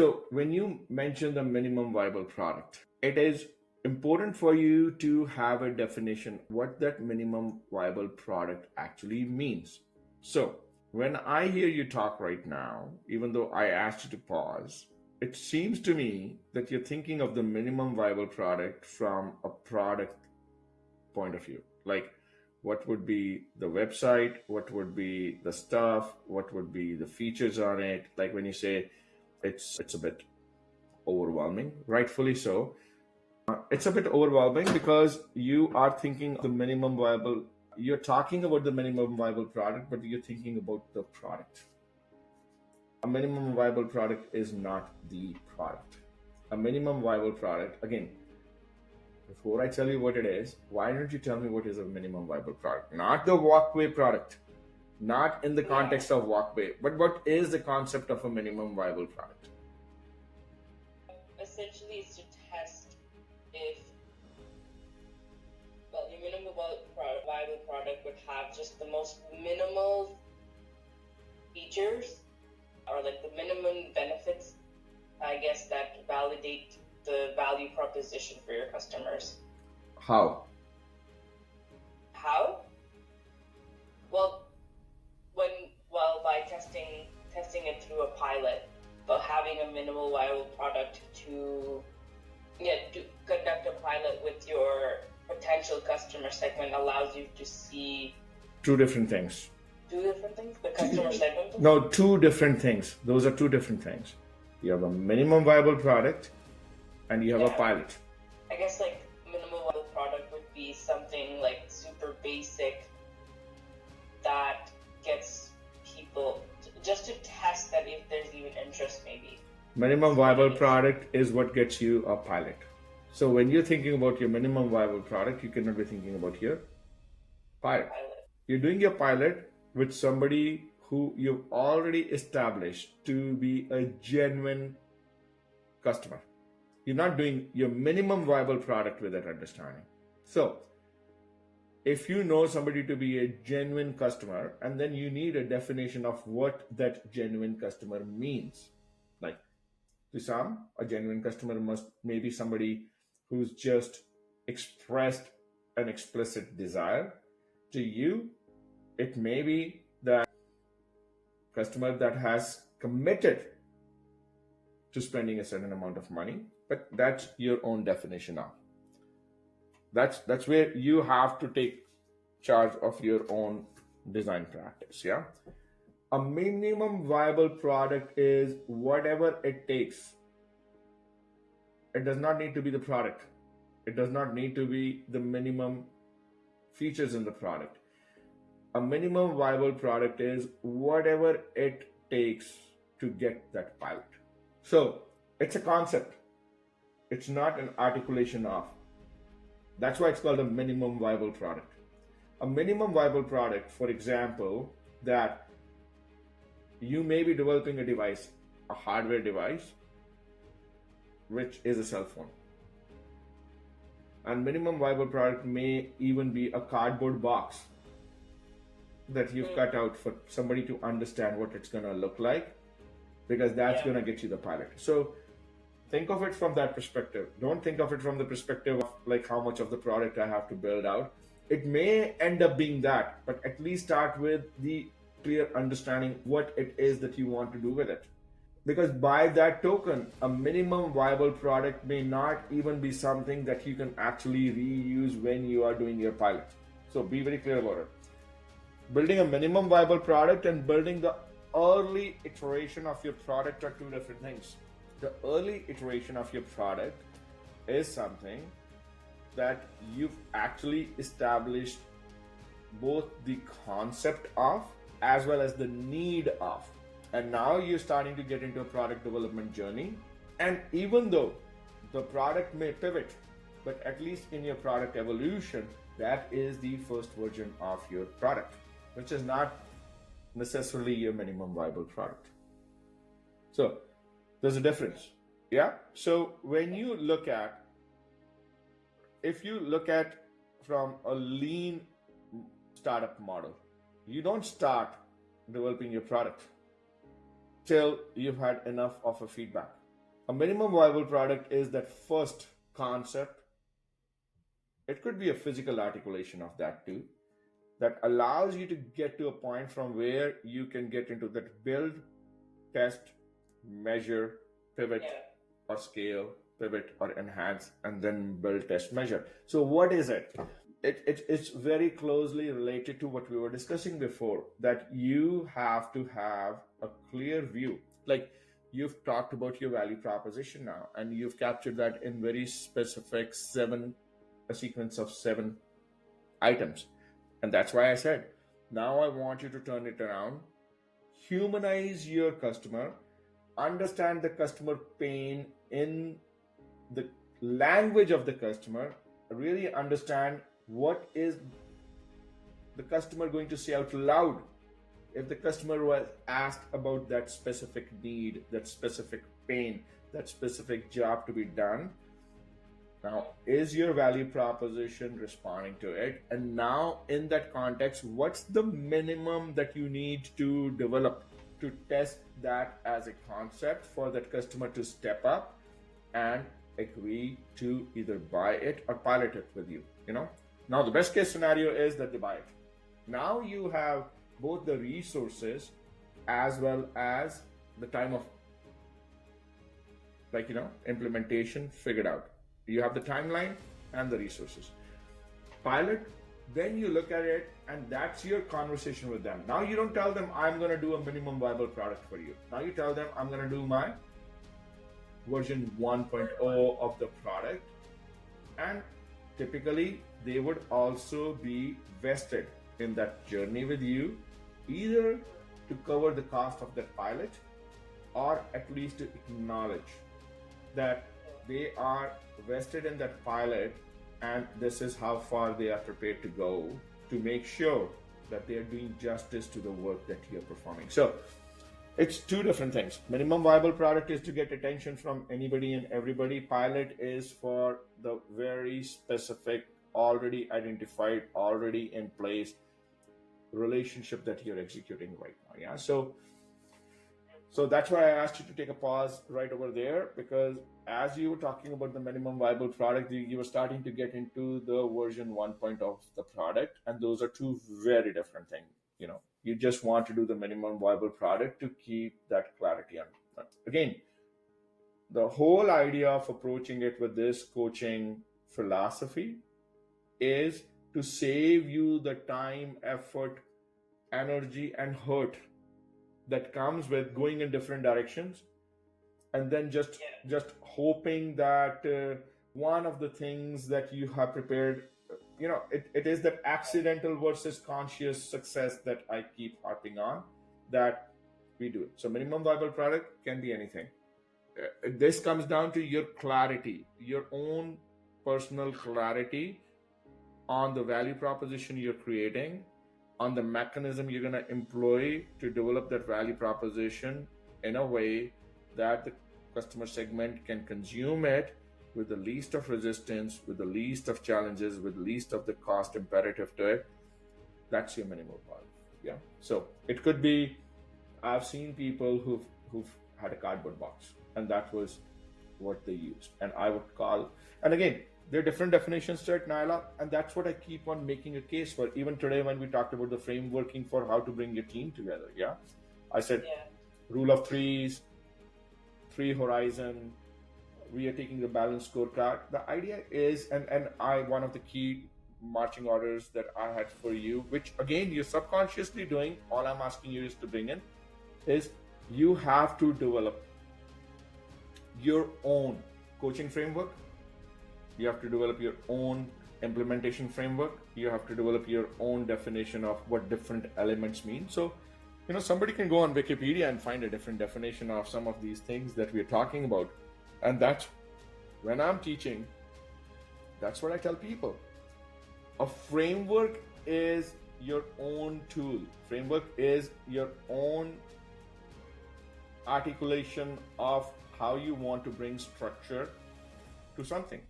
So when you mention the minimum viable product, it is important for you to have a definition what that minimum viable product actually means. So when I hear you talk right now, even though I asked you to pause, it seems to me that you're thinking of the minimum viable product from a product point of view. Like, what would be the website? What would be the stuff? What would be the features on it? Like when you say it's a bit overwhelming, rightfully so. It's a bit overwhelming because you are thinking of the minimum viable. You're talking about the minimum viable product, but you're thinking about the product. A minimum viable product is not the product. A minimum viable product, again, before I tell you what it is, why don't you tell me what is a minimum viable product? Not the walkway product, not in the context of walkway, but what is the concept of a minimum viable product? Essentially, it's to test if, well, your minimum viable product would have just the most minimal features or like the minimum benefits, I guess, that validate the value proposition for your customers. How? How? Well, by testing it through a pilot, but having a minimal viable product to conduct a pilot with your potential customer segment allows you to see two different things. Two different things? The customer segment? No, two different things. Those are two different things. You have a minimum viable product and you have a pilot. I guess like minimum viable product would be something like super basic that gets people just to test that if there's even interest maybe. Minimum viable product is what gets you a pilot. So when you're thinking about your minimum viable product, you cannot be thinking about your pilot. You're doing your pilot with somebody who you've already established to be a genuine customer. You're not doing your minimum viable product with that understanding. So if you know somebody to be a genuine customer, and then you need a definition of what that genuine customer means. Like to some, a genuine customer must maybe somebody who's just expressed an explicit desire. To you, it may be that customer that has committed to spending a certain amount of money, but that's your own definition of. That's where you have to take charge of your own design practice. Yeah. A minimum viable product is whatever it takes. It does not need to be the product. It does not need to be the minimum features in the product. A minimum viable product is whatever it takes to get that pilot. So it's a concept. It's not an articulation of. That's why it's called a minimum viable product. A minimum viable product, for example, that you may be developing a device, a hardware device, which is a cell phone. And minimum viable product may even be a cardboard box that you've cut out for somebody to understand what it's going to look like, because that's going to get you the pilot. So think of it from that perspective. Don't think of it from the perspective of like how much of the product I have to build out. It may end up being that, but at least start with the clear understanding what it is that you want to do with it. Because by that token, a minimum viable product may not even be something that you can actually reuse when you are doing your pilot. So be very clear about it. Building a minimum viable product and building the early iteration of your product are two different things. The early iteration of your product is something that you've actually established both the concept of as well as the need of. And now you're starting to get into a product development journey. And even though the product may pivot, but at least in your product evolution, that is the first version of your product, which is not necessarily your minimum viable product. So there's a difference. Yeah. So when you look at, if you look at from a lean startup model, you don't start developing your product till you've had enough of a feedback. A minimum viable product is that first concept. It could be a physical articulation of that too, that allows you to get to a point from where you can get into that build, test, measure, pivot, or scale, pivot or enhance, and then build, test, measure. So what is it? It's very closely related to what we were discussing before, that you have to have a clear view. Like, you've talked about your value proposition now, and you've captured that in very specific a sequence of 7 items. And that's why I said, now I want you to turn it around, humanize your customer, understand the customer pain in the language of the customer, really understand what is the customer going to say out loud if the customer was asked about that specific need, that specific pain, that specific job to be done. Now, is your value proposition responding to it? And now, in that context, what's the minimum that you need to develop to test that as a concept for that customer to step up and agree to either buy it or pilot it with you? Now, the best case scenario is that they buy it. Now you have both the resources as well as the time of implementation figured out. You have the timeline and the resources. Pilot, then you look at it, and that's your conversation with them. Now you don't tell them, I'm going to do a minimum viable product for you. Now you tell them, I'm going to do my version 1.0 of the product. And typically, they would also be vested in that journey with you, either to cover the cost of that pilot or at least to acknowledge that they are vested in that pilot, and this is how far they are prepared to go to make sure that they are doing justice to the work that you're performing. So it's 2 different things. Minimum viable product is to get attention from anybody and everybody. Pilot is for the very specific, already identified, already in place relationship that you're executing right now. Yeah. So that's why I asked you to take a pause right over there, because as you were talking about the minimum viable product, you were starting to get into the version 1.0 of the product, and those are 2 very different things. You just want to do the minimum viable product to keep that clarity on. Again, the whole idea of approaching it with this coaching philosophy is to save you the time, effort, energy, and hurt that comes with going in different directions, and then just hoping that one of the things that you have prepared, it is that accidental versus conscious success that I keep harping on, that we do it. So minimum viable product can be anything. This comes down to your clarity, your own personal clarity on the value proposition you're creating, on the mechanism you're going to employ to develop that value proposition in a way that the customer segment can consume it with the least of resistance, with the least of challenges, with the least of the cost imperative to it. That's your minimal part. Yeah. So it could be, I've seen people who've had a cardboard box, and that was what they used. And I would call, and again, there are different definitions to it, Naila, and that's what I keep on making a case for. Even today, when we talked about the frameworking for how to bring your team together, I said rule of 3s, 3 horizon. We are taking the balanced scorecard. The idea is, and one of the key marching orders that I had for you, which again you're subconsciously doing, all I'm asking you is to bring in, is you have to develop your own coaching framework. You have to develop your own implementation framework. You have to develop your own definition of what different elements mean. So, somebody can go on Wikipedia and find a different definition of some of these things that we're talking about. And that's when I'm teaching, that's what I tell people. A framework is your own tool. Framework is your own articulation of how you want to bring structure to something.